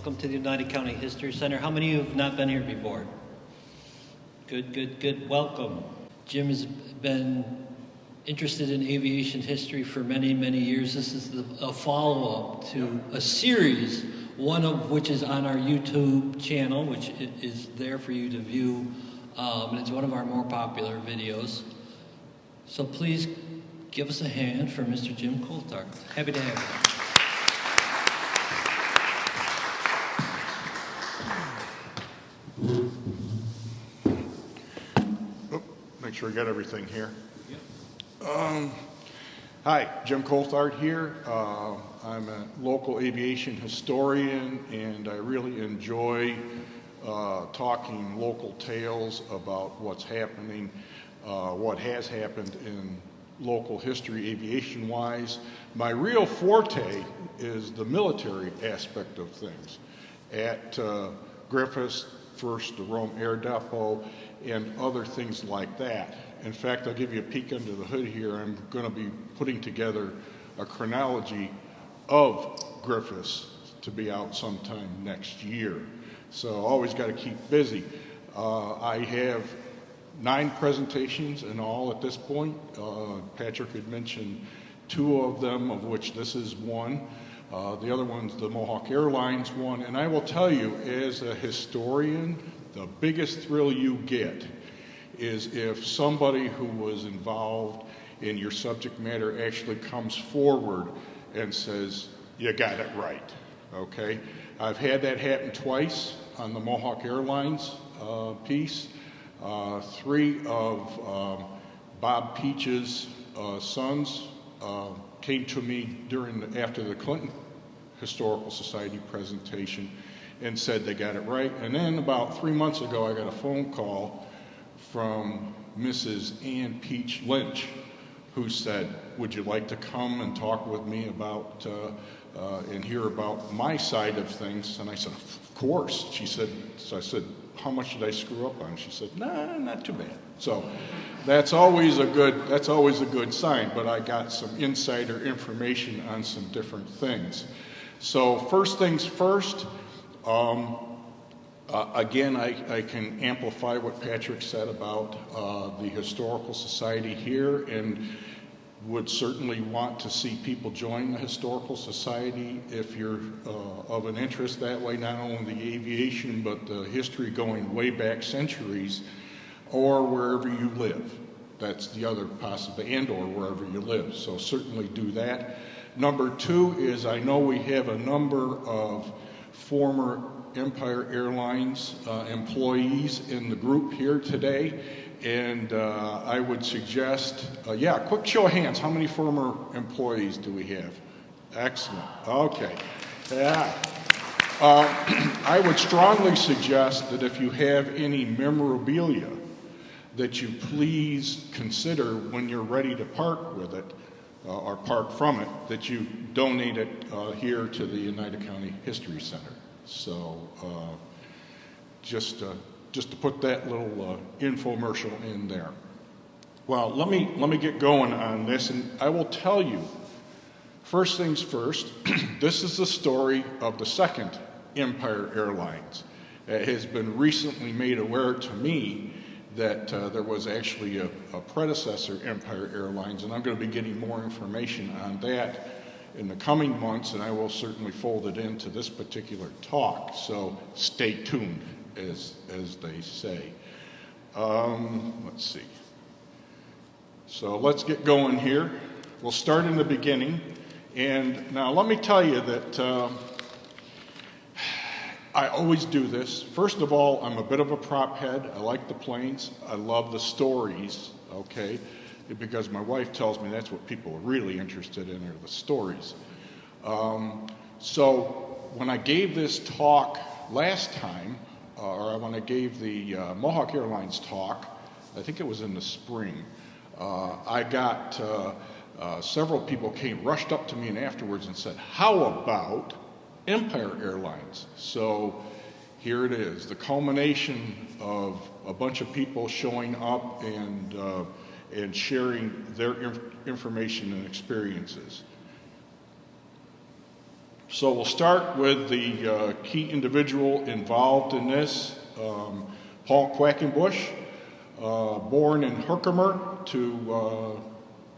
Welcome to the Oneida County History Center. How many of you have not been here before? Good, good, good. Welcome. Jim has been interested in aviation history for many, many years. This is a follow-up to a series, one of which is on our YouTube channel, which is there for you to view. And it's one of our more popular videos. So please give us a hand for Mr. Jim Coulthart. Happy to have you. Make sure I got everything here. Yep. Hi, Jim Coulthart here. I'm a local aviation historian, and I really enjoy talking local tales about what's happening, what has happened in local history aviation-wise. My real forte is the military aspect of things. At Griffiths, first the Rome Air Depot, and other things like that. In fact, I'll give you a peek under the hood here. I'm going to be putting together a chronology of Griffiths to be out sometime next year. So always got to keep busy. I have 9 presentations in all at this point. Patrick had mentioned 2 of them, of which this is one. The other one's the Mohawk Airlines one. And I will tell you, as a historian, the biggest thrill you get is if somebody who was involved in your subject matter actually comes forward and says, you got it right, okay? I've had that happen twice on the Mohawk Airlines piece. 3 of Bob Peach's sons came to me after the Clinton Historical Society presentation and said they got it right. And then about 3 months ago, I got a phone call from Mrs. Ann Peach Lynch, who said, would you like to come and talk with me about and hear about my side of things? And I said, of course. She said, so I said, how much did I screw up on? She said, nah, not too bad. So that's always a good sign, but I got some insider information on some different things. So first things first, again, I can amplify what Patrick said about the Historical Society here, and would certainly want to see people join the Historical Society if you're of an interest that way, not only the aviation, but the history going way back centuries, or wherever you live. That's the other possibility, and or wherever you live. So certainly do that. Number 2 is I know we have a number of former Empire Airlines employees in the group here today, and I would suggest, quick show of hands, how many former employees do we have? Excellent, okay. Yeah. I would strongly suggest that if you have any memorabilia that you please consider when you're ready to part with it, or part from it, that you donate it here to the Oneida County History Center. So just to put that little infomercial in there. Well, let me get going on this, and I will tell you, first things first, this is the story of the second Empire Airlines. It has been recently made aware to me that there was actually a predecessor Empire Airlines, and I'm going to be getting more information on that in the coming months, and I will certainly fold it into this particular talk, so stay tuned, as they say. Let's see. So let's get going here. We'll start in the beginning, and now let me tell you that I always do this. First of all, I'm a bit of a prop head. I like the planes. I love the stories, okay? Because my wife tells me that's what people are really interested in, are the stories. So when I gave this talk last time, or when I gave the Mohawk Airlines talk, I think it was in the spring, I got several people rushed up to me and afterwards and said, how about Empire Airlines? So here it is, the culmination of a bunch of people showing up and sharing their information and experiences. So we'll start with the key individual involved in this, Paul Quackenbush, born in Herkimer to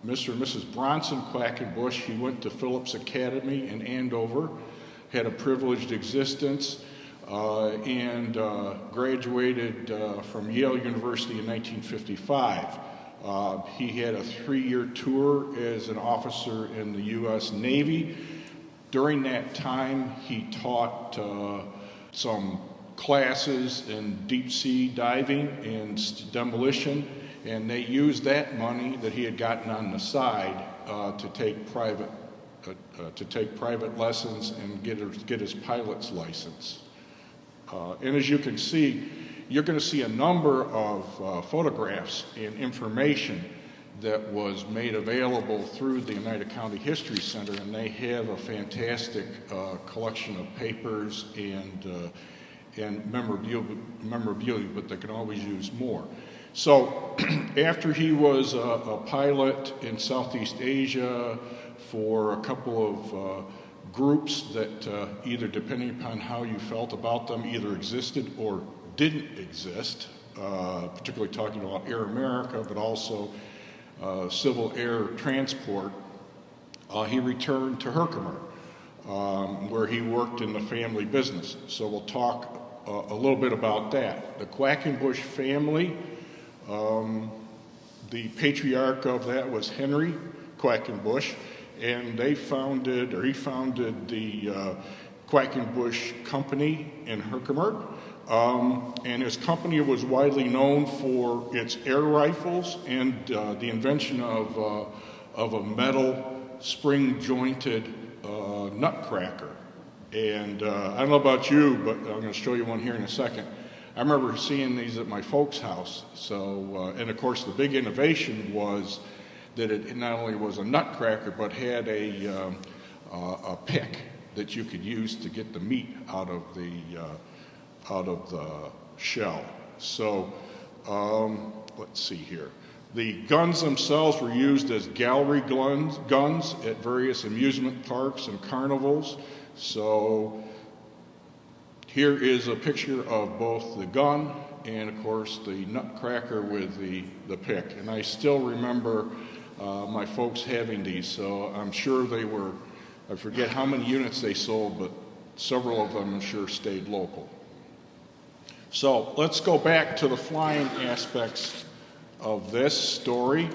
Mr. and Mrs. Bronson Quackenbush. He went to Phillips Academy in Andover, had a privileged existence, and graduated from Yale University in 1955. He had a 3-year tour as an officer in the U.S. Navy. During that time, he taught some classes in deep sea diving and demolition, and they used that money that he had gotten on the side to take private lessons and get his pilot's license. And as you can see, you're going to see a number of photographs and information that was made available through the Oneida County History Center, and they have a fantastic collection of papers and memorabilia, but they can always use more. So after he was a pilot in Southeast Asia for a couple of groups that either, depending upon how you felt about them, either existed or didn't exist, particularly talking about Air America, but also civil air transport, he returned to Herkimer, where he worked in the family business. So we'll talk a little bit about that. The Quackenbush family, the patriarch of that was Henry Quackenbush, and he founded the Quackenbush Company in Herkimer. And his company was widely known for its air rifles and the invention of a metal spring-jointed nutcracker. And I don't know about you, but I'm going to show you one here in a second. I remember seeing these at my folks' house. So, and of course, the big innovation was that it not only was a nutcracker, but had a pick that you could use to get the meat out of the shell. So let's see here. The guns themselves were used as gallery guns at various amusement parks and carnivals. So here is a picture of both the gun and, of course, the nutcracker with the pick. And I still remember my folks having these, so I'm sure they were, I forget how many units they sold, but several of them I'm sure stayed local. So let's go back to the flying aspects of this story.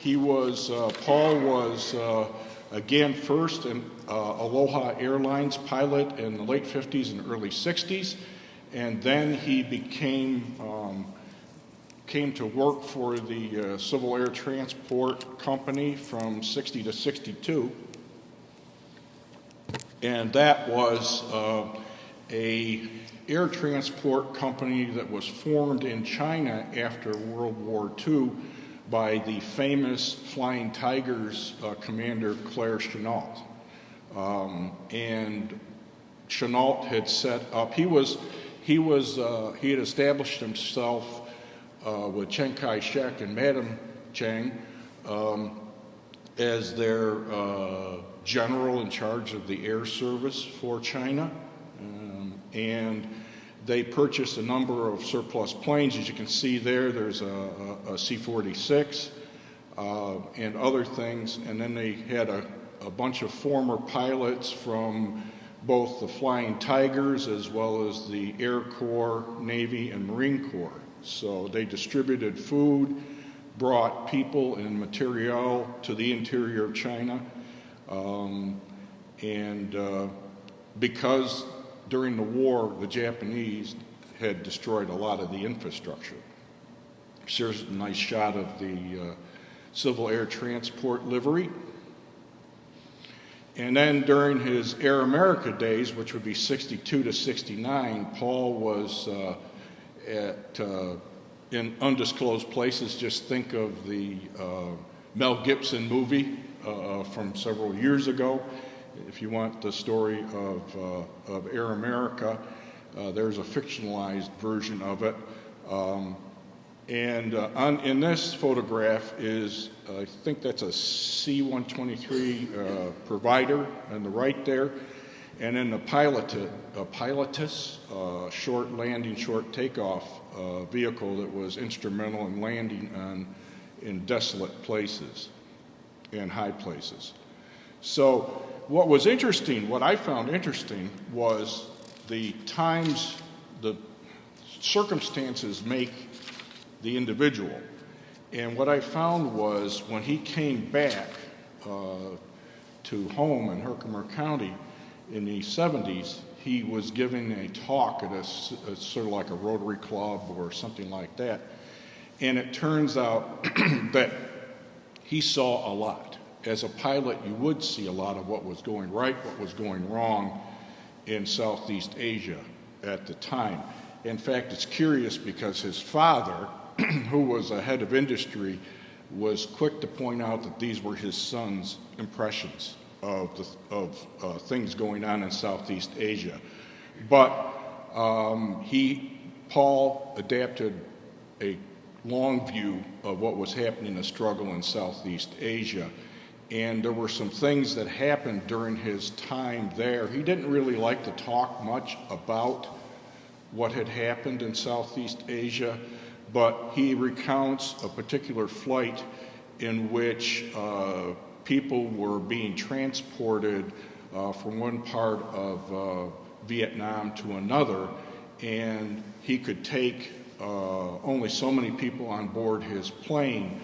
Paul was, again, first an Aloha Airlines pilot in the late 50s and early 60s, and then he came to work for the Civil Air Transport Company from 60 to 62, and that was a air transport company that was formed in China after World War II by the famous Flying Tigers commander Claire Chennault. And Chennault had set up, he had established himself with Chiang Kai-shek and Madam Chiang as their general in charge of the air service for China. And they purchased a number of surplus planes. As you can see there's a C-46 and other things. And then they had a bunch of former pilots from both the Flying Tigers as well as the Air Corps, Navy, and Marine Corps. So they distributed food, brought people and material to the interior of China. Because during the war, the Japanese had destroyed a lot of the infrastructure. Here's a nice shot of the Civil Air Transport livery. And then during his Air America days, which would be 62 to 69, Paul was in undisclosed places. Just think of the Mel Gibson movie from several years ago. If you want the story of Air America, there's a fictionalized version of it. In this photograph is, I think that's a C-123 provider on the right there. And then a pilotess, short landing, short takeoff vehicle that was instrumental in landing in desolate places and high places. So what was interesting, what I found interesting, was the circumstances make the individual. And what I found was when he came back to home in Herkimer County in the 70s, he was giving a talk at a sort of like a Rotary Club or something like that. And it turns out that he saw a lot. As a pilot, you would see a lot of what was going right, what was going wrong in Southeast Asia at the time. In fact, it's curious because his father, who was a head of industry, was quick to point out that these were his son's impressions of things going on in Southeast Asia. But Paul adapted a long view of what was happening in the struggle in Southeast Asia. And there were some things that happened during his time there. He didn't really like to talk much about what had happened in Southeast Asia, but he recounts a particular flight in which people were being transported from one part of Vietnam to another, and he could take only so many people on board his plane,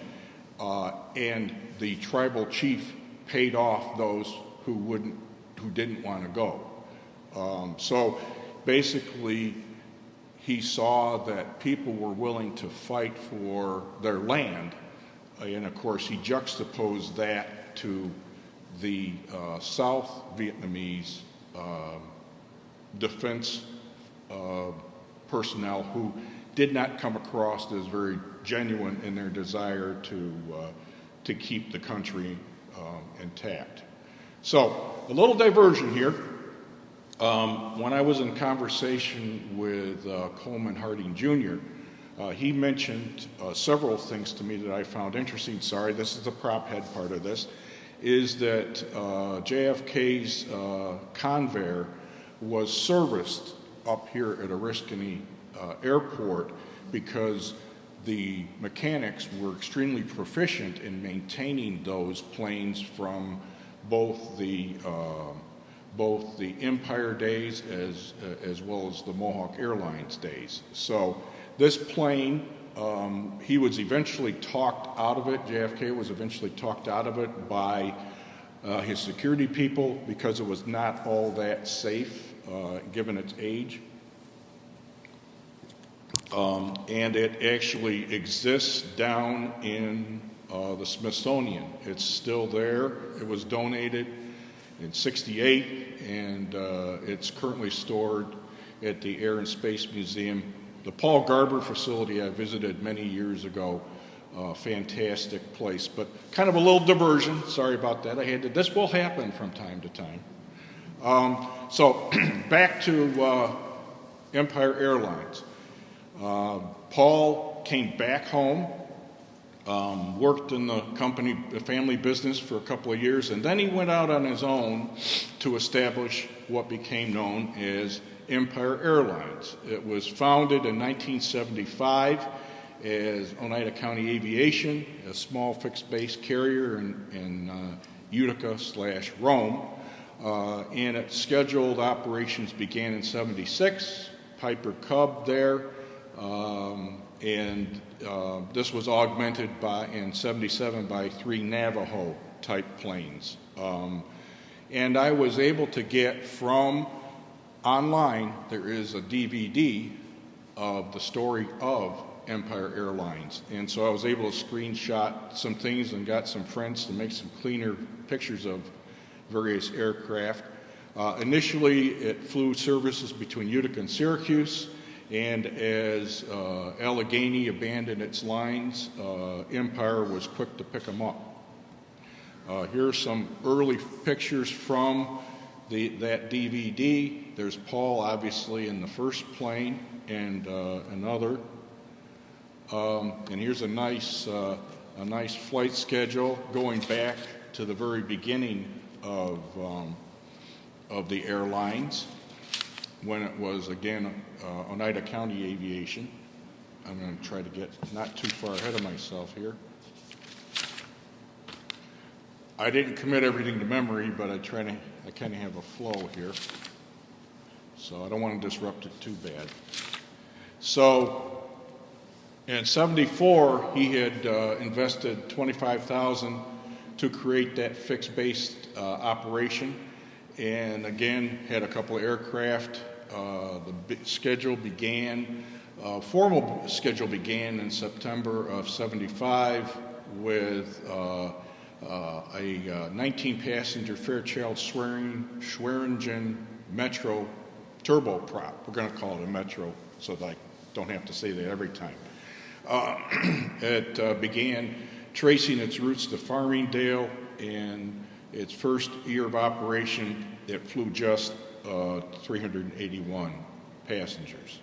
and the tribal chief paid off those who didn't want to go. So basically, he saw that people were willing to fight for their land, and of course he juxtaposed that to the South Vietnamese defense personnel who did not come across as very genuine in their desire to keep the country intact. So a little diversion here. When I was in conversation with Coleman Harding Jr., he mentioned several things to me that I found interesting. Sorry, this is the prop head part of this, is that JFK's Convair was serviced up here at Oriskany Airport because the mechanics were extremely proficient in maintaining those planes from both the Empire days as well as the Mohawk Airlines days. So this plane, he was eventually talked out of it. JFK was eventually talked out of it by his security people because it was not all that safe given its age. And it actually exists down in the Smithsonian. It's still there. It was donated in '68, and it's currently stored at the Air and Space Museum. The Paul Garber facility I visited many years ago, fantastic place, but kind of a little diversion. Sorry about that. This will happen from time to time. So back to Empire Airlines. Paul came back home, worked in the family business for a couple of years, and then he went out on his own to establish what became known as Empire Airlines. It was founded in 1975 as Oneida County Aviation, a small fixed-base carrier in Utica/Rome, and its scheduled operations began in '76, Piper Cub there, and this was augmented in '77 by 3 Navajo-type planes. And I was able to get from online, there is a DVD of the story of Empire Airlines. And so I was able to screenshot some things and got some friends to make some cleaner pictures of various aircraft. Initially, it flew services between Utica and Syracuse, and as Allegheny abandoned its lines, Empire was quick to pick them up. Here are some early pictures from that DVD. There's Paul, obviously, in the first plane, and another. And here's a nice flight schedule going back to the very beginning of of the airlines when it was, again, Oneida County Aviation. I'm going to try to get not too far ahead of myself here. I didn't commit everything to memory, but I kind of have a flow here. So I don't want to disrupt it too bad. So in '74, he had invested $25,000 to create that fixed-based operation, and again had a couple of aircraft. The schedule began, formal schedule began in September of '75 with a 19-passenger Fairchild Swearingen Metro turboprop. We're going to call it a Metro so that I don't have to say that every time. It began tracing its roots to Farmingdale, and its first year of operation, it flew just 381 passengers.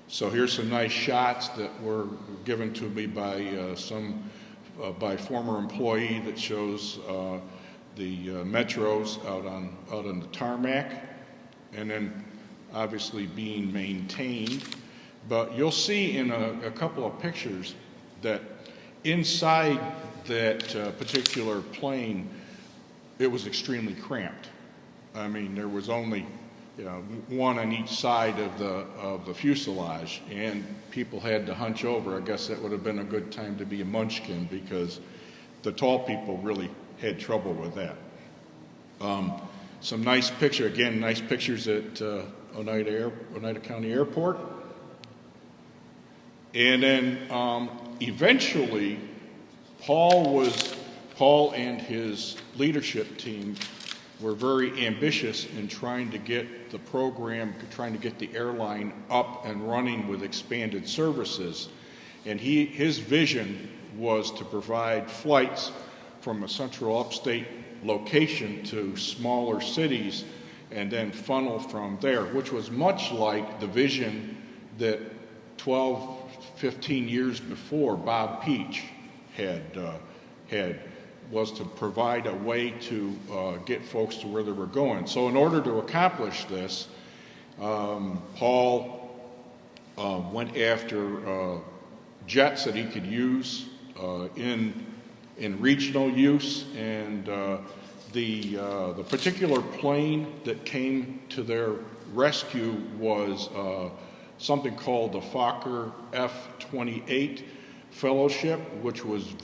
So here's some nice shots that were given to me by by former employee that shows the Metros out on the tarmac, and then obviously being maintained. But you'll see in a couple of pictures that inside that particular plane, it was extremely cramped. I mean, there was only one on each side of the fuselage, and people had to hunch over. I guess that would have been a good time to be a munchkin, because the tall people really had trouble with that. Some nice pictures at Oneida County Airport. And then eventually, Paul and his leadership team were very ambitious in trying to get the program, trying to get the airline up and running with expanded services. And his vision was to provide flights from a central upstate location to smaller cities and then funnel from there, which was much like the vision that 12, 15 years before Bob Peach had was to provide a way to get folks to where they were going. So in order to accomplish this, Paul went after jets that he could use in regional use, and the particular plane that came to their rescue was something called the Fokker F-28 Fellowship, which was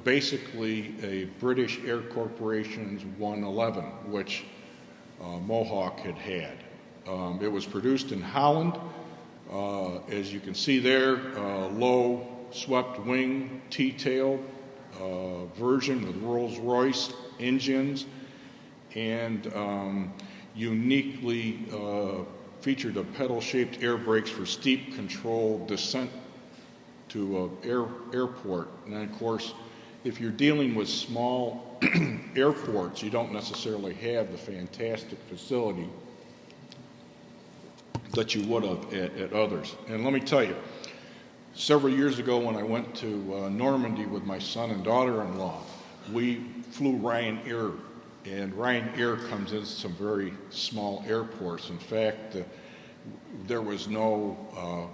basically a British Air Corporation's 111, which Mohawk had. It was produced in Holland. As you can see there, low swept wing T-tail version with Rolls-Royce engines, and uniquely featured a pedal-shaped air brakes for steep controlled descent to an airport. And then, of course, if you're dealing with small airports, you don't necessarily have the fantastic facility that you would have at others. And let me tell you, several years ago when I went to Normandy with my son and daughter-in-law, we flew Ryanair, and Ryanair comes in some very small airports. In fact, there was no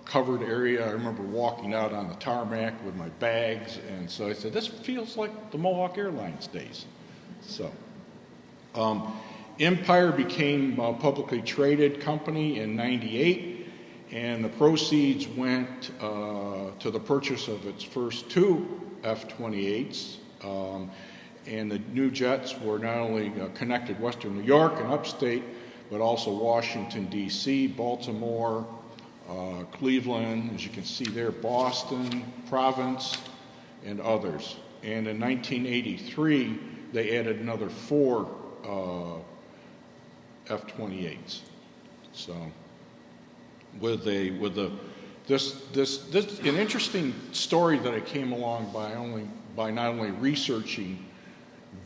covered area. I remember walking out on the tarmac with my bags, and so I said, this feels like the Mohawk Airlines days. So Empire became a publicly traded company in '98, and the proceeds went to the purchase of its first two F-28s, and the new jets were not only connected Western New York and upstate, but also Washington, D.C., Baltimore, Cleveland, as you can see there, Boston, Providence, and others. And in 1983, they added another 4 F-28s. So, an interesting story that I came along by not only researching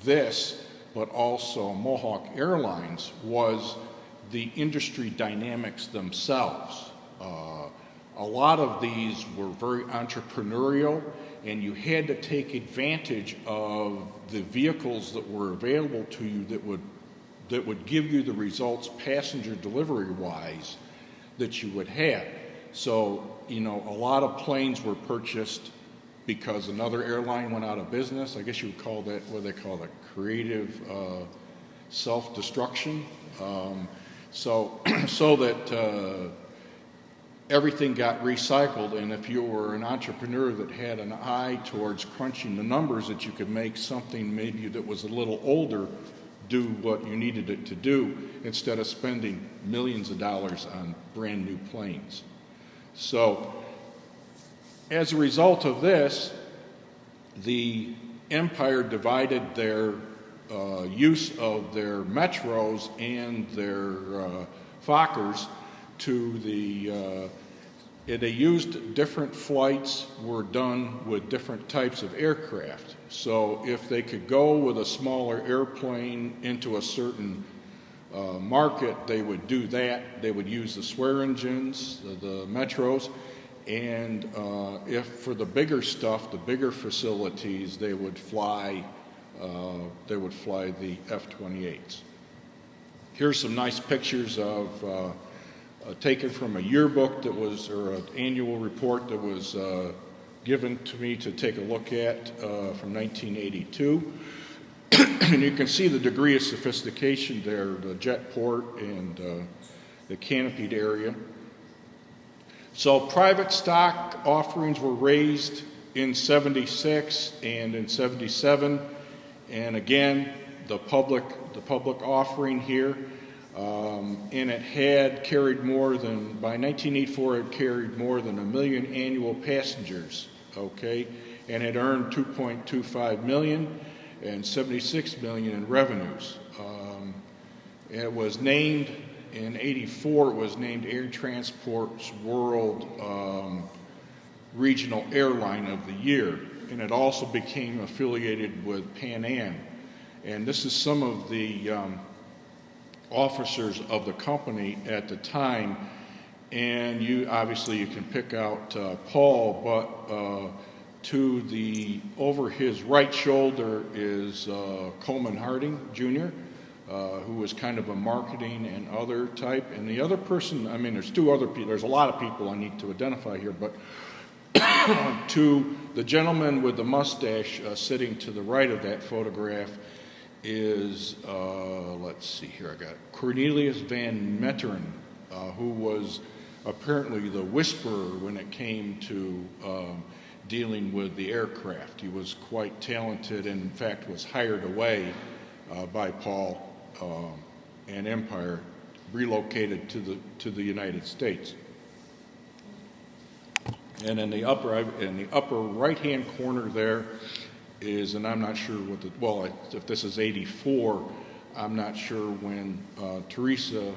this, but also Mohawk Airlines, was the industry dynamics themselves. A lot of these were very entrepreneurial, and you had to take advantage of the vehicles that were available to you that would give you the results passenger delivery-wise that you would have. So, you know, a lot of planes were purchased because another airline went out of business. I guess you would call that, what they call it, creative self-destruction. So that everything got recycled, and if you were an entrepreneur that had an eye towards crunching the numbers, that you could make something maybe that was a little older do what you needed it to do instead of spending millions of dollars on brand new planes. So as a result of this, the Empire divided their use of their metros and their Fokkers to the they used different flights were done with different types of aircraft. So if they could go with a smaller airplane into a certain market, they would do that. They would use the swear engines, the metros, and if for the bigger stuff, the bigger facilities, they would fly the F-28s. Here's some nice pictures of taken from a yearbook that was, or an annual report that was given to me to take a look at from 1982. And you can see the degree of sophistication there, the jet port and the canopied area. So private stock offerings were raised in 76 and in 77. And again, the public offering here. And it had carried more than, by 1984, it carried more than 1 million annual passengers, okay? And it earned $2.25 million and $76 million in revenues. It was named, in 84, it was named Air Transport's World Regional Airline of the Year. And it also became affiliated with Pan Am. And this is some of the officers of the company at the time, and you can pick out Paul, but to the over his right shoulder is Coleman Harding Jr., who was kind of a marketing and other type, and the other person, I mean, there's two other people, there's a lot of people I need to identify here, but to the gentleman with the mustache sitting to the right of that photograph is, let's see here, I got Cornelius Van Meteren, who was apparently the whisperer when it came to dealing with the aircraft. He was quite talented and in fact was hired away by Paul and Empire, relocated to the United States. And in the upper right-hand corner there is, and I'm not sure what if this is 84, I'm not sure when Teresa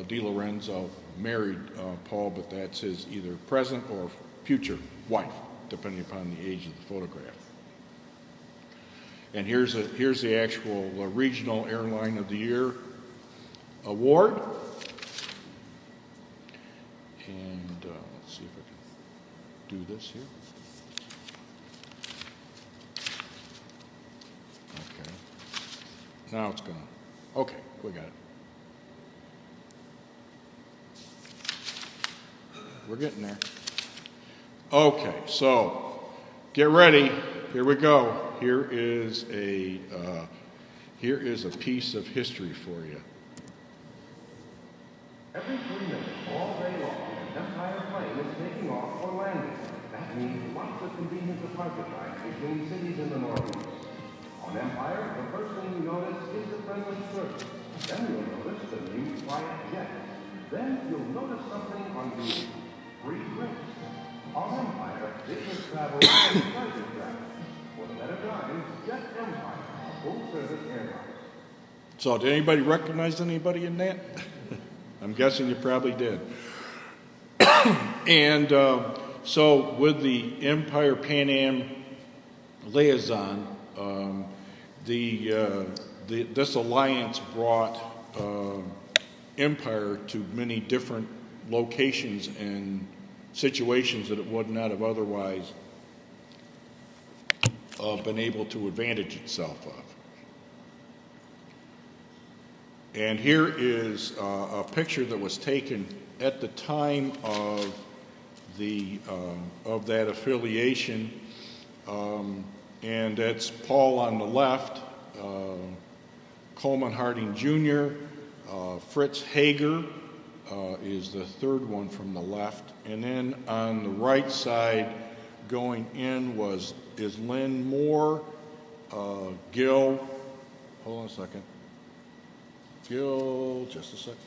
Di Lorenzo married Paul, but that's his either present or future wife, depending upon the age of the photograph. And here's the actual Regional Airline of the Year award. And let's see if I can do this here. Okay. Now it's gonna. Okay, we got it. We're getting there. Okay, so get ready. Here we go. Here is a piece of history for you. Every 3 minutes, all day long, an Empire plane is taking off or landing. That means lots of convenient departure times between cities in the Northeast. On Empire, the first thing you notice is the friendly service. Then you'll notice the new quiet jet. Then you'll notice something unusual. Free drinks. On Empire, business travel is pleasure travel. For the better time, Jet Empire, a full-service airline. So did anybody recognize anybody in that? I'm guessing you probably did. And so with the Empire Pan Am liaison, this alliance brought Empire to many different locations and situations that it would not have otherwise been able to advantage itself of. And here is a picture that was taken at the time of that affiliation, and that's Paul on the left, Coleman Harding Jr., Fritz Hager is the third one from the left, and then on the right side going in is Lynn Moore, Gil, hold on a second, Gil, just a second,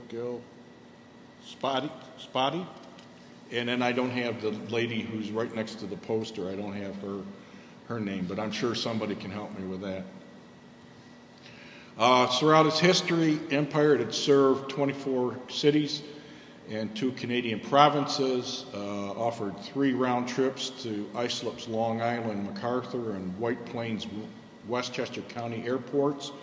Gil, Spotty, and then I don't have the lady who's right next to the poster, I don't have her name, but I'm sure somebody can help me with that. Throughout its history, Empire had served 24 cities and 2 Canadian provinces, offered 3 round trips to Islip's Long Island, MacArthur, and White Plains, Westchester County airports,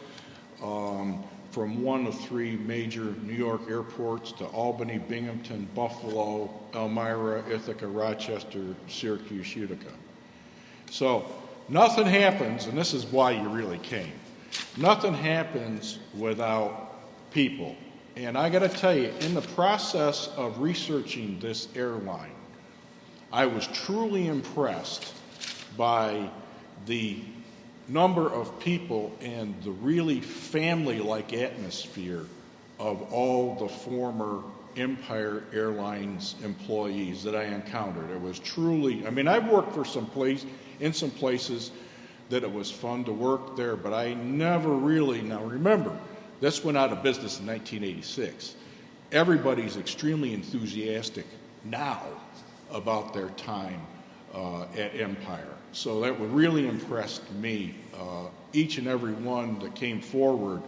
from one of 3 major New York airports to Albany, Binghamton, Buffalo, Elmira, Ithaca, Rochester, Syracuse, Utica. So nothing happens, and this is why you really came. Nothing happens without people. And I got to tell you, in the process of researching this airline, I was truly impressed by the number of people and the really family-like atmosphere of all the former Empire Airlines employees that I encountered. It was truly, I mean, I've worked for some places that it was fun to work there, but I never really, now remember, this went out of business in 1986. Everybody's extremely enthusiastic now about their time at Empire. So that really impressed me, each and every one that came forward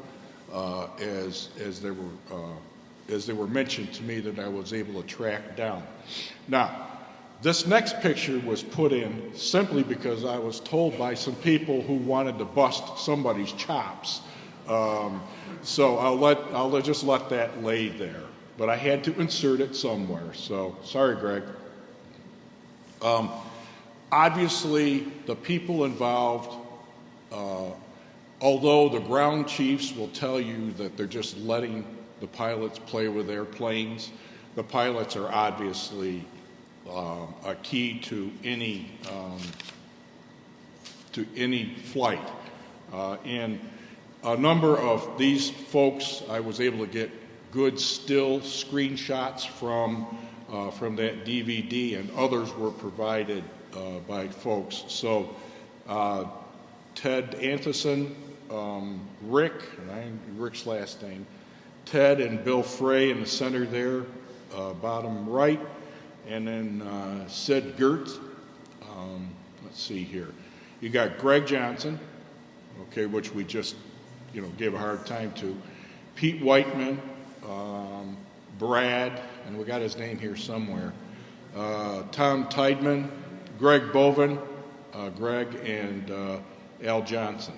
as they were mentioned to me that I was able to track down. Now, this next picture was put in simply because I was told by some people who wanted to bust somebody's chops. So I'll just let that lay there. But I had to insert it somewhere. So sorry, Greg. Obviously, the people involved, although the ground chiefs will tell you that they're just letting the pilots play with airplanes, the pilots are obviously a key to any flight. And a number of these folks, I was able to get good still screenshots from that DVD, and others were provided by folks. So Ted Anthony, Rick's last name, Ted and Bill Frey in the center there, bottom right, and then Sid Gertz. Let's see here. You got Greg Johnson, okay, which we just gave a hard time to. Pete Whiteman, Brad, and we got his name here somewhere. Tom Tideman, Greg Bovin, Greg and Al Johnson.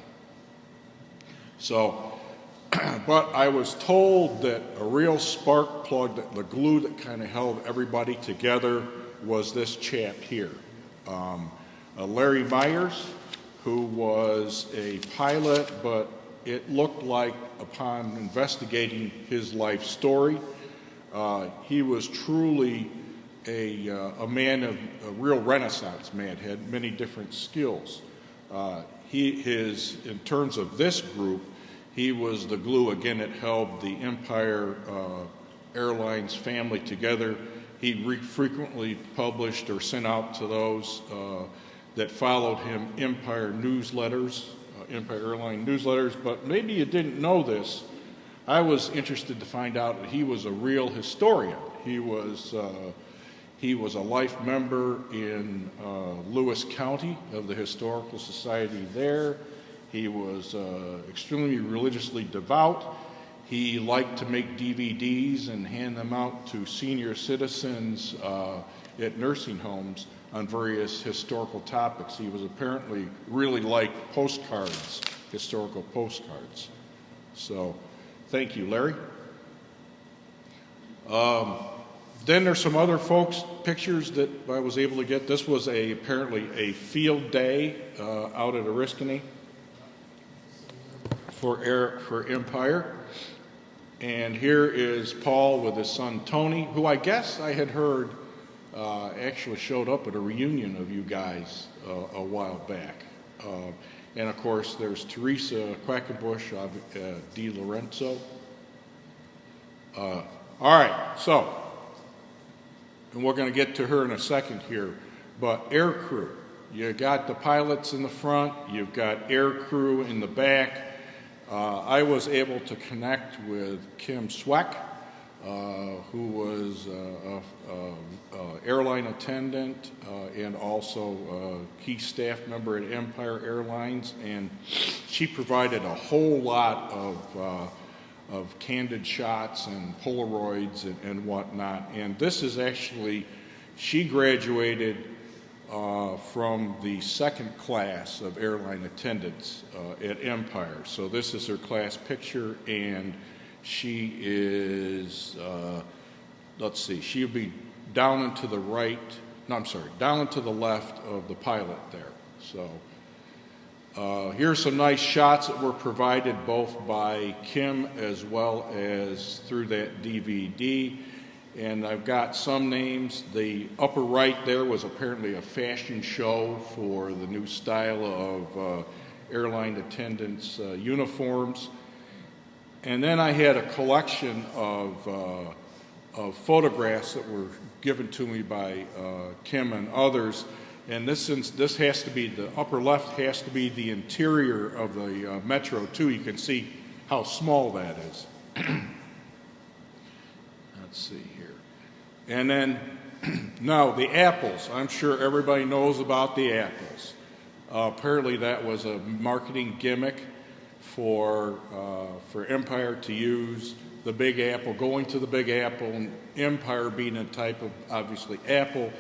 So, but I was told that a real spark plug, that the glue that kind of held everybody together, was this chap here. Larry Myers, who was a pilot, but it looked like upon investigating his life story, he was truly a man of a real Renaissance man, had many different skills. In terms of this group, he was the glue, again, that held the Empire Airlines family together. He frequently published or sent out to those that followed him Empire newsletters, Empire Airline newsletters, but maybe you didn't know this. I was interested to find out that he was a real historian. He was a life member in Lewis County of the Historical Society there. He was extremely religiously devout. He liked to make DVDs and hand them out to senior citizens at nursing homes on various historical topics. He was apparently really liked postcards, historical postcards. So, thank you, Larry. Then there's some other folks' pictures that I was able to get. This was apparently a field day out at Oriskany. for Empire. And here is Paul with his son Tony, who I guess I had heard actually showed up at a reunion of you guys a while back. And of course, there's Teresa Quackenbush, Di Lorenzo. All right, so, and we're going to get to her in a second here, but air crew. You got the pilots in the front, you've got air crew in the back. I was able to connect with Kim Sweck, who was an airline attendant and also a key staff member at Empire Airlines, and she provided a whole lot of candid shots and Polaroids and whatnot. And this is actually, she graduated from the second class of airline attendants at Empire. So this is her class picture, and she is, let's see, she'll be down and to the right, no, I'm sorry, down and to the left of the pilot there. So here's some nice shots that were provided both by Kim as well as through that DVD. And I've got some names. The upper right there was apparently a fashion show for the new style of airline attendants' uniforms. And then I had a collection of photographs that were given to me by Kim and others. And this has to be, the upper left has to be the interior of the Metro too. You can see how small that is. Let's see here. And then, now the apples. I'm sure everybody knows about the apples. Apparently that was a marketing gimmick for Empire to use the Big Apple, going to the Big Apple, and Empire being a type of, obviously, apple.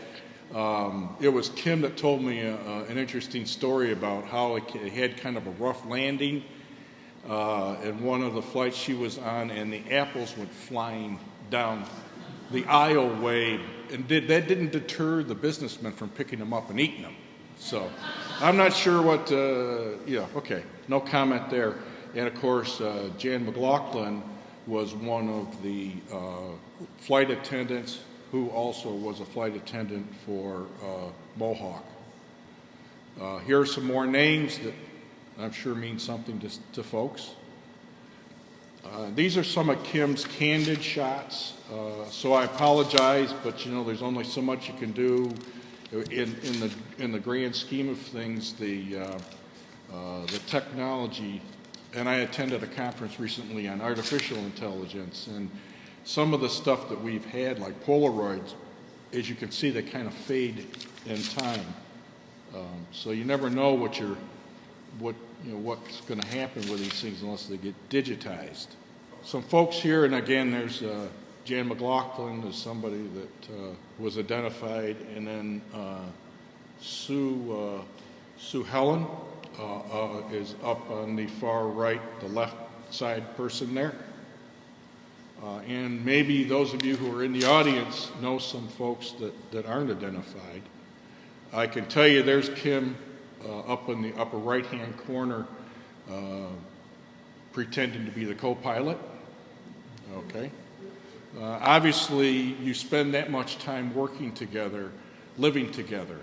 It was Kim that told me an interesting story about how it had kind of a rough landing in one of the flights she was on, and the apples went flying down the aisleway, and that didn't deter the businessmen from picking them up and eating them. So I'm not sure what, yeah, okay, no comment there. And of course, Jan McLaughlin was one of the flight attendants who also was a flight attendant for Mohawk. Here are some more names that I'm sure mean something to folks. These are some of Kim's candid shots, so I apologize, but you know, there's only so much you can do in the grand scheme of things. The technology, and I attended a conference recently on artificial intelligence, and some of the stuff that we've had, like Polaroids, as you can see, they kind of fade in time. So you never know what's going to happen with these things unless they get digitized. Some folks here, and again, there's Jan McLaughlin is somebody that was identified, and then Sue Helen is up on the far right, the left side person there. And maybe those of you who are in the audience know some folks that aren't identified. I can tell you there's Kim up in the upper right-hand corner pretending to be the co-pilot. Okay. Obviously, you spend that much time working together, living together,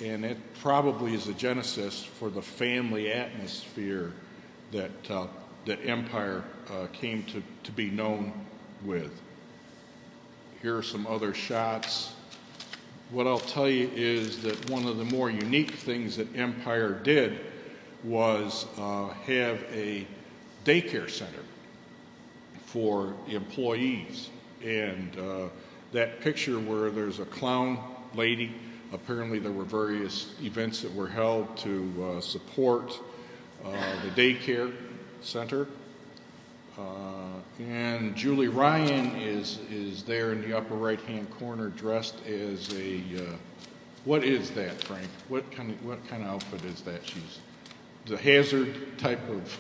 and it probably is the genesis for the family atmosphere that Empire came to be known with. Here are some other shots. What I'll tell you is that one of the more unique things that Empire did was have a daycare center for employees. And that picture where there's a clown lady, apparently there were various events that were held to support the daycare center. And Julie Ryan is there in the upper right-hand corner, dressed as a what is that, Frank? What kind of outfit is that? She's the hazard type of.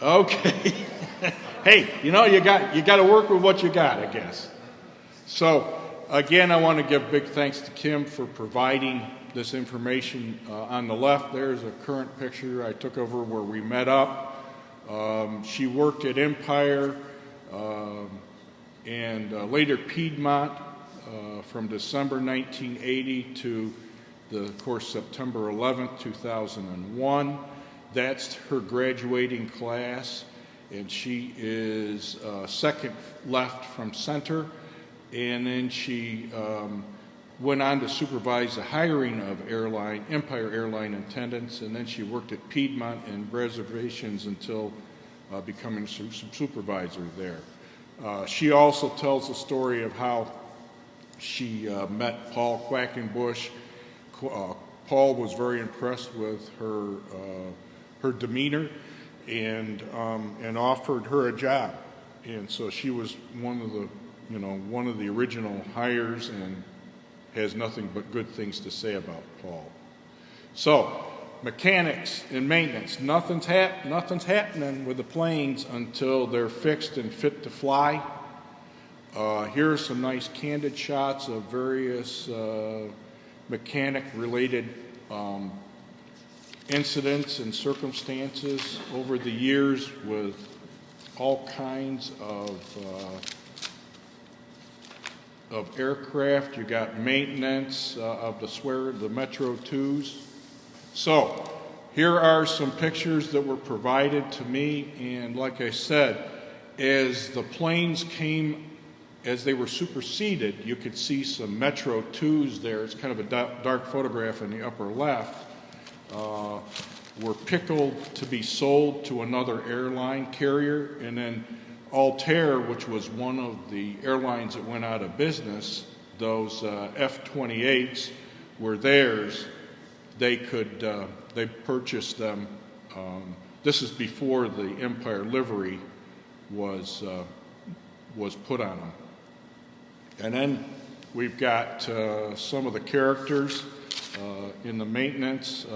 Okay. Hey, you know, you got to work with what you got, I guess. So Again, I want to give big thanks to Kim for providing this information. On the left, there's a current picture I took over where we met up. She worked at Empire and later Piedmont from December 1980 to of course, September 11th, 2001. That's her graduating class, and she is second left from center. And then she went on to supervise the hiring of Empire Airline attendants, and then she worked at Piedmont and reservations until becoming supervisor there. She also tells the story of how she met Paul Quackenbush. Paul was very impressed with her demeanor and offered her a job, and so she was one of the original hires and has nothing but good things to say about Paul. So, mechanics and maintenance, nothing's happening with the planes until they're fixed and fit to fly. Here are some nice candid shots of various mechanic-related incidents and circumstances over the years with all kinds of aircraft. You got maintenance of the Metro 2s. So here are some pictures that were provided to me, and like I said, as the planes came, as they were superseded, you could see some Metro 2s there. It's kind of a dark photograph in the upper left. Were pickled to be sold to another airline carrier, and then Altair, which was one of the airlines that went out of business, those F-28s were theirs. They purchased them. This is before the Empire livery was put on them. And then we've got some of the characters in the maintenance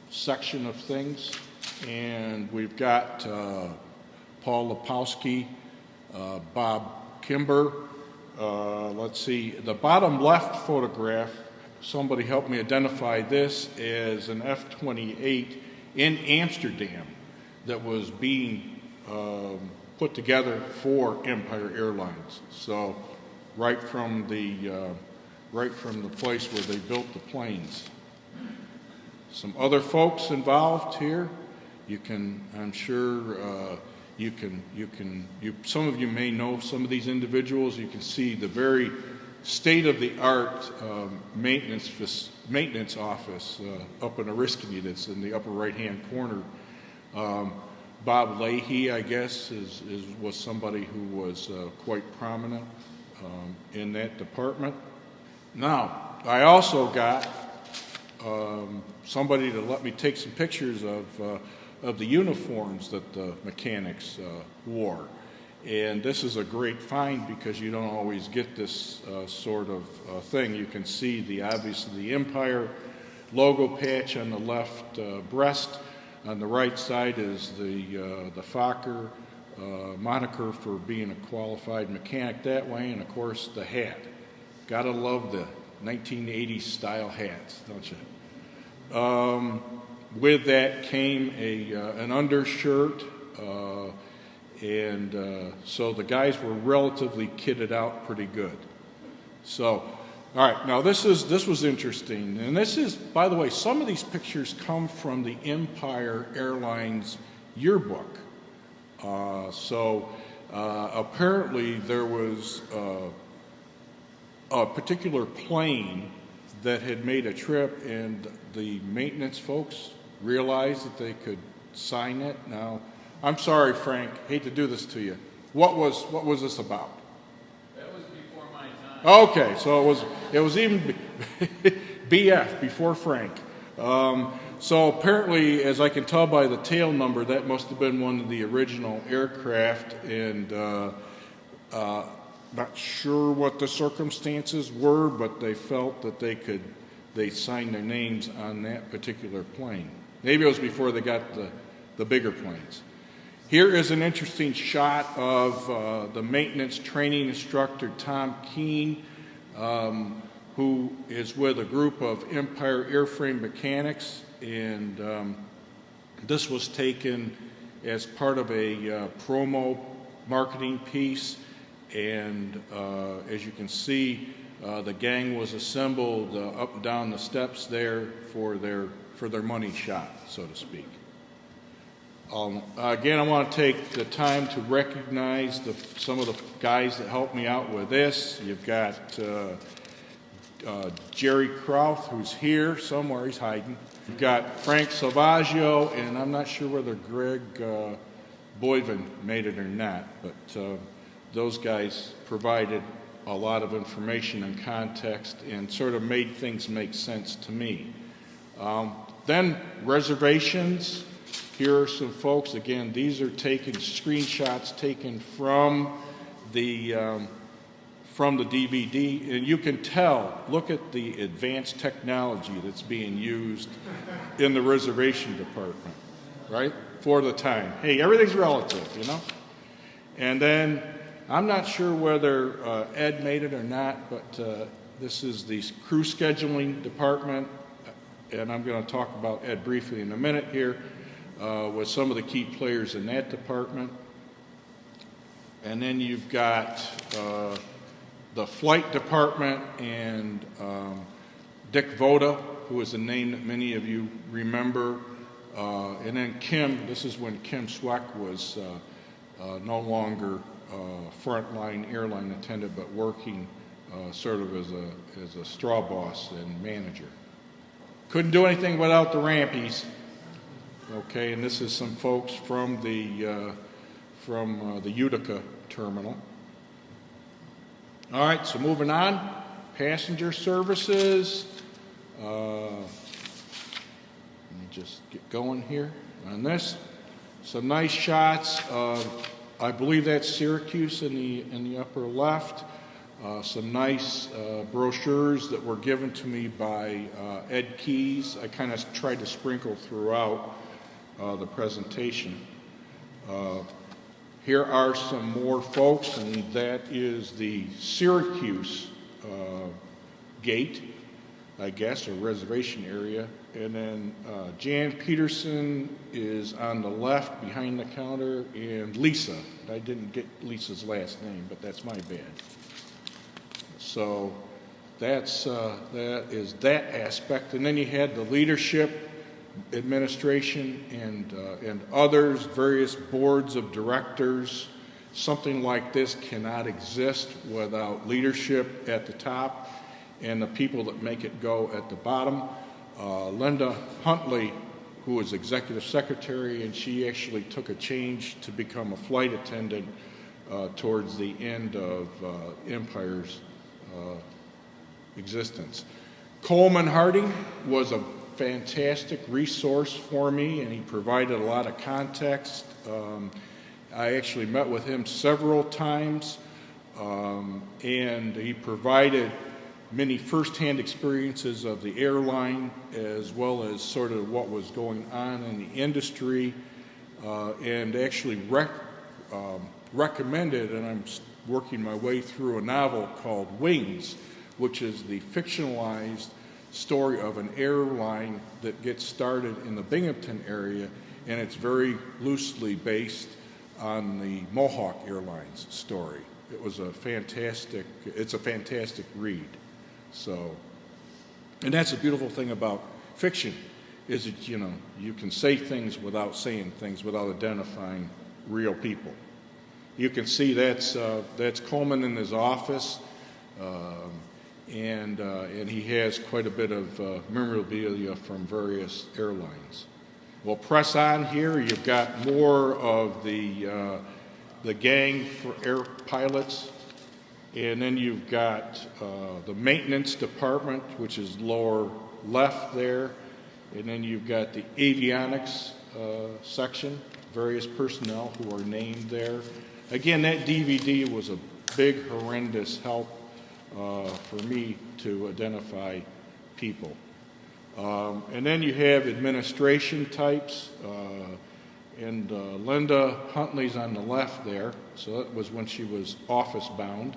section of things, and we've got Paul Lepowski, Bob Kimber. Let's see, the bottom left photograph, somebody helped me identify this as an F-28 in Amsterdam that was being put together for Empire Airlines. So right from the place where they built the planes. Some other folks involved here. You can, I'm sure, some of you may know some of these individuals. You can see the very state-of-the-art maintenance office up in Oriskany that's in the upper right-hand corner. Bob Leahy, I guess, was somebody who was quite prominent in that department. Now, I also got somebody to let me take some pictures of the uniforms that the mechanics wore. And this is a great find because you don't always get this sort of thing. You can see obviously the Empire logo patch on the left breast. On the right side is the Fokker moniker for being a qualified mechanic that way, and of course the hat. Gotta love the 1980s style hats, don't you? With that came an undershirt, and so the guys were relatively kitted out pretty good. So, all right, now this was interesting, and this is, by the way, some of these pictures come from the Empire Airlines yearbook. Apparently there was a particular plane that had made a trip, and the maintenance folks realized that they could sign it. Now, I'm sorry, Frank, hate to do this to you. What was this about? That was before my time. Okay, so it was even BF, before Frank. So apparently, as I can tell by the tail number, that must have been one of the original aircraft, and not sure what the circumstances were, but they felt that they signed their names on that particular plane. Maybe it was before they got the bigger planes. Here is an interesting shot of the maintenance training instructor, Tom Keene, who is with a group of Empire Airframe mechanics, and this was taken as part of a promo marketing piece, and as you can see, the gang was assembled up and down the steps there for their money shot, so to speak. Again, I want to take the time to recognize some of the guys that helped me out with this. You've got Jerry Krauth, who's here somewhere, he's hiding. You've got Frank Salvaggio, and I'm not sure whether Greg Boyven made it or not, but those guys provided a lot of information and context and sort of made things make sense to me. Then reservations. Here are some folks. Again, these are screenshots taken from the DVD, and you can tell. Look at the advanced technology that's being used in the reservation department, right? For the time. Hey, everything's relative, you know. And then I'm not sure whether Ed made it or not, but this is the crew scheduling department, and I'm going to talk about Ed briefly in a minute here. With some of the key players in that department. And then you've got the flight department and Dick Voda, who is a name that many of you remember. And then Kim, this is when Kim Sweck was no longer frontline airline attendant, but working sort of as a straw boss and manager. Couldn't do anything without the rampies. Okay, and this is some folks from the Utica terminal. All right, so moving on, passenger services. Let me just get going here on this. Some nice shots. I believe that's Syracuse in the upper left. Some nice brochures that were given to me by Ed Keyes. I kind of tried to sprinkle throughout the presentation. Here are some more folks, and that is the Syracuse gate, I guess, or reservation area. And then Jan Peterson is on the left behind the counter, and Lisa. I didn't get Lisa's last name, but that's my bad. So that is that aspect. And then you had the leadership, administration, and others, various boards of directors. Something like this cannot exist without leadership at the top and the people that make it go at the bottom. Linda Huntley, who was executive secretary, and she actually took a change to become a flight attendant towards the end of Empire's existence. Coleman Harding was a fantastic resource for me, and he provided a lot of context. I actually met with him several times, and he provided many firsthand experiences of the airline as well as sort of what was going on in the industry, and actually recommended, and I'm working my way through a novel called Wings, which is the fictionalized story of an airline that gets started in the Binghamton area, and it's very loosely based on the Mohawk Airlines story. It's a fantastic read. So, and that's a beautiful thing about fiction, is that, you know, you can say things without saying things, without identifying real people. You can see that's Coleman in his office. And he has quite a bit of memorabilia from various airlines. We'll press on here. You've got more of the gang for air pilots, and then you've got the maintenance department, which is lower left there, and then you've got the avionics section, various personnel who are named there. Again, that DVD was a big, horrendous help for me to identify people. And then you have administration types, and Linda Huntley's on the left there, so that was when she was office bound.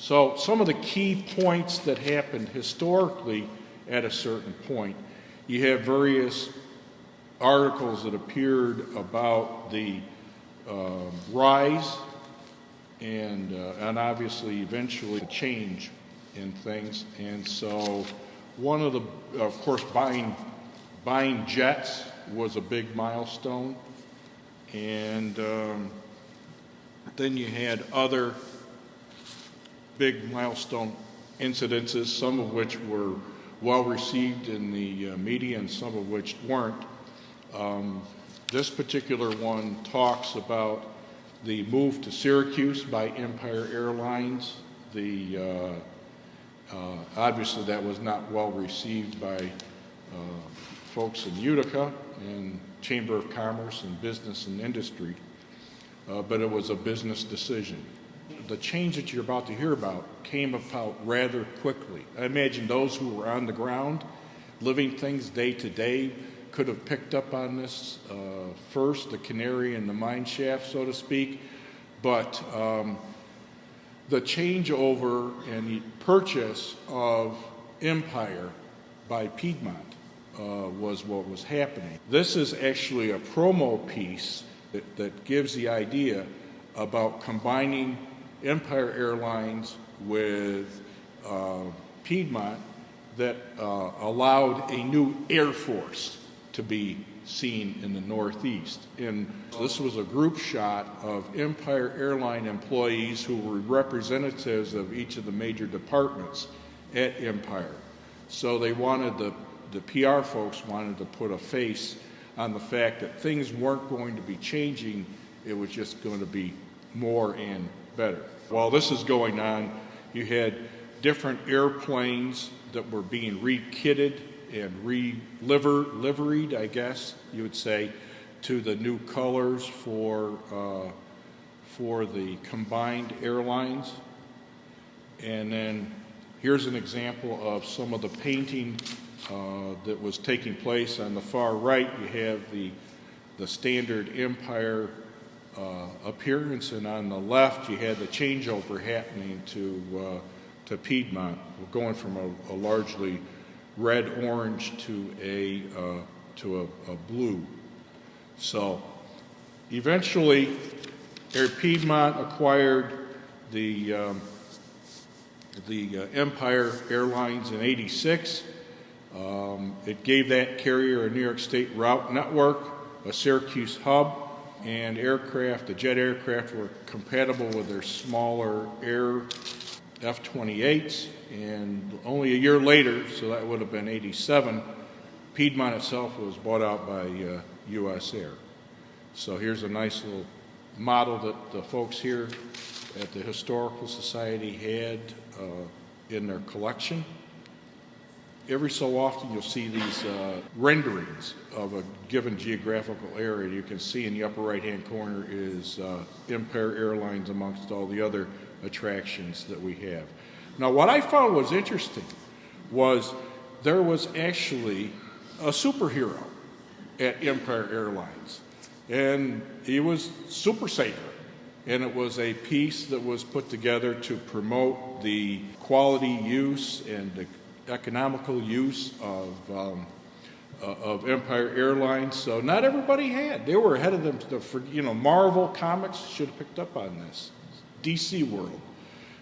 So some of the key points that happened historically at a certain point, you have various articles that appeared about the rise and obviously eventually the change in things. And so one of the, of course, buying jets was a big milestone. And then you had other big milestone incidences, some of which were well received in the media and some of which weren't. This particular one talks about the move to Syracuse by Empire Airlines. Obviously that was not well received by folks in Utica and Chamber of Commerce and Business and Industry, but it was a business decision. The change that you're about to hear about came about rather quickly. I imagine those who were on the ground, living things day to day, could have picked up on this first, the canary in the mine shaft, so to speak. But the changeover and the purchase of Empire by Piedmont was what was happening. This is actually a promo piece that gives the idea about combining Empire Airlines with Piedmont that allowed a new Air Force to be seen in the Northeast. And this was a group shot of Empire Airline employees who were representatives of each of the major departments at Empire. So they wanted, the PR folks wanted to put a face on the fact that things weren't going to be changing, it was just going to be more and better. While this is going on, you had different airplanes that were being re-kitted and re-liveried, I guess you would say, to the new colors for the combined airlines. And then here's an example of some of the painting that was taking place. On the far right, you have the standard Empire appearance, and on the left, you had the changeover happening to Piedmont. We're going from a largely red-orange to a blue. So eventually, Air Piedmont acquired the Empire Airlines in '86. It gave that carrier a New York State route network, a Syracuse hub, and aircraft, the jet aircraft, were compatible with their smaller air F-28s. And only a year later, so that would have been '87, Piedmont itself was bought out by U.S. Air. So here's a nice little model that the folks here at the Historical Society had in their collection. Every so often you'll see these renderings of a given geographical area. You can see in the upper right-hand corner is Empire Airlines amongst all the other attractions that we have. Now, what I found was interesting was there was actually a superhero at Empire Airlines, and he was Super Saver. And it was a piece that was put together to promote the quality use and the economical use of Empire Airlines. So not everybody had. They were ahead of them. Marvel Comics should have picked up on this. DC World.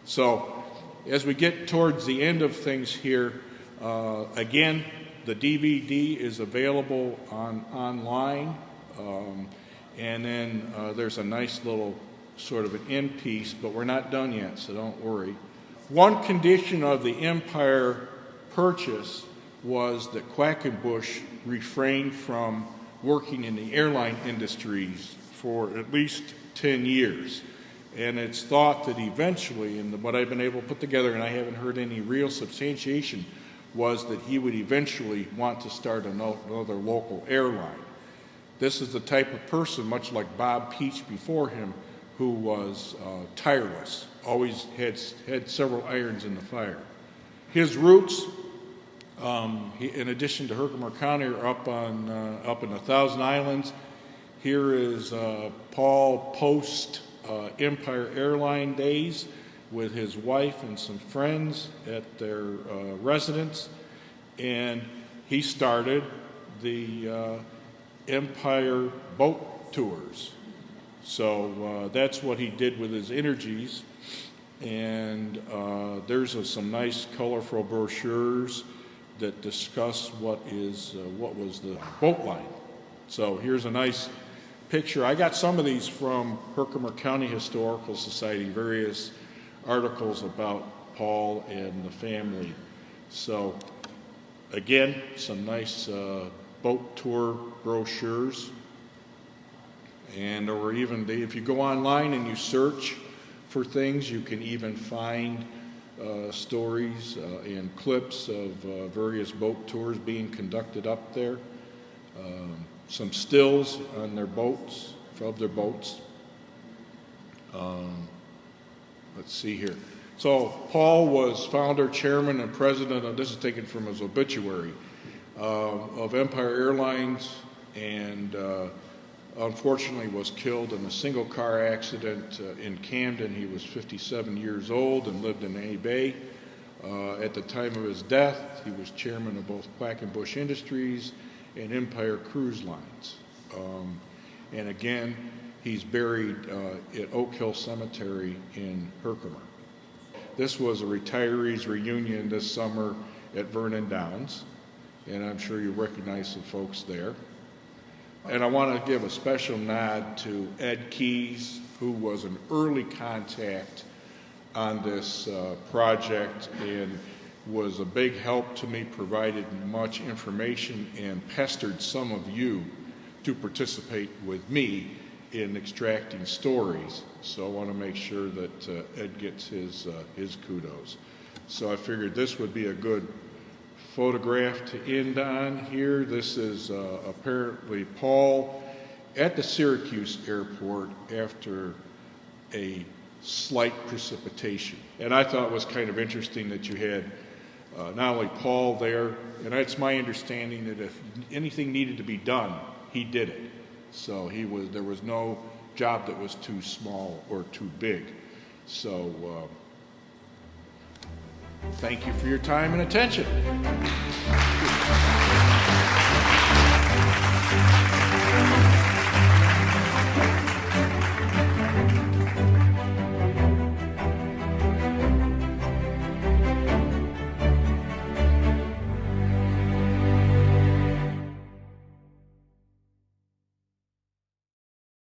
So as we get towards the end of things here, again, the DVD is available online. And then there's a nice little sort of an end piece, but we're not done yet, so don't worry. One condition of the Empire purchase was that Quackenbush refrained from working in the airline industries for at least 10 years. And it's thought that eventually, and what I've been able to put together, and I haven't heard any real substantiation, was that he would eventually want to start another local airline. This is the type of person, much like Bob Peach before him, who was tireless, always had several irons in the fire. His roots, in addition to Herkimer County, are up in the Thousand Islands. Here is Paul post Empire Airline days. with his wife and some friends at their residence, and he started the Empire boat tours. So that's what he did with his energies, and there's some nice colorful brochures that discuss what was the boat line. So here's a nice picture. I got some of these from Herkimer County Historical Society, various articles about Paul and the family. So again, some nice boat tour brochures. And or even if you go online and you search for things, you can even find stories and clips of various boat tours being conducted up there. Some stills on their boats, of their boats. Let's see here. So Paul was founder, chairman, and president of, this is taken from his obituary, of Empire Airlines, and unfortunately was killed in a single car accident in Camden. He was 57 years old and lived in A Bay. At the time of his death, he was chairman of both Quackenbush Industries and Empire Cruise Lines. And again, he's buried at Oak Hill Cemetery in Herkimer. This was a retirees reunion this summer at Vernon Downs, and I'm sure you recognize some folks there. And I want to give a special nod to Ed Keyes, who was an early contact on this project and was a big help to me, provided much information, and pestered some of you to participate with me in extracting stories. So I want to make sure that Ed gets his kudos. So I figured this would be a good photograph to end on here. This is apparently Paul at the Syracuse airport after a slight precipitation. And I thought it was kind of interesting that you had not only Paul there, and it's my understanding that if anything needed to be done, he did it. So there was no job that was too small or too big. So thank you for your time and attention.